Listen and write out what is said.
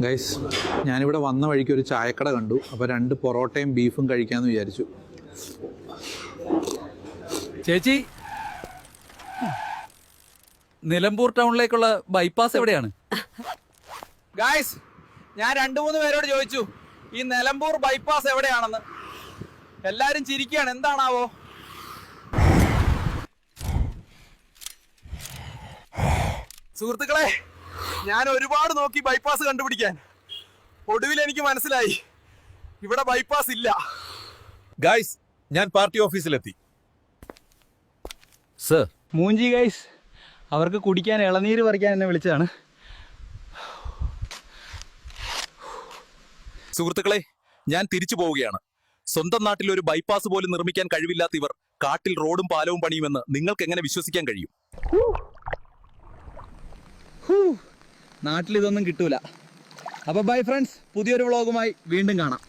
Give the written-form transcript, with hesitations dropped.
Guys, ഞാനിവിടെ വന്ന വഴിക്ക് ഒരു ചായക്കട കണ്ടു. അപ്പോൾ 2 പൊറോട്ടയും ബീഫും കഴിക്കാമെന്ന് വിചാരിച്ചു. ചേച്ചി, നിലമ്പൂർ ടൗണിലേക്കുള്ള ബൈപ്പാസ് എവിടെയാണ്? ഗായ്സ്, ഞാൻ 2-3 പേരോട് ചോദിച്ചു ഈ നിലമ്പൂർ ബൈപ്പാസ് എവിടെയാണെന്ന്. എല്ലാരും ചിരിക്കുകയാണ്, എന്താണാവോ? സുഹൃത്തുക്കളെ, ഞാൻ ഒരുപാട് നോക്കി ബൈപ്പാസ് കണ്ടുപിടിക്കാൻ. ഒടുവിൽ എനിക്ക് മനസ്സിലായി, ഇവിടെ ബൈപ്പാസ് ഇല്ല. ഗൈസ്, ഞാൻ പാർട്ടി ഓഫീസിലെത്തി. സർ, മൂഞ്ചി ഗൈസ്, അവർക്ക് കുടിക്കാൻ ഇളനീര് പറിക്കാൻ എന്നെ വിളിച്ചതാണ്. സുഹൃത്തുക്കളെ, ഞാൻ തിരിച്ചു പോവുകയാണ്. സ്വന്തം നാട്ടിൽ ഒരു ബൈപ്പാസ് പോലും നിർമ്മിക്കാൻ കഴിവില്ലാത്ത ഇവർ കാട്ടിൽ റോഡും പാലവും പണിയുമെന്ന് നിങ്ങൾക്ക് എങ്ങനെ വിശ്വസിക്കാൻ കഴിയും? നാട്ടിൽ ഇതൊന്നും കിട്ടൂല. അപ്പോൾ ബൈ ഫ്രണ്ട്സ്, പുതിയൊരു വ്ളോഗുമായി വീണ്ടും കാണാം.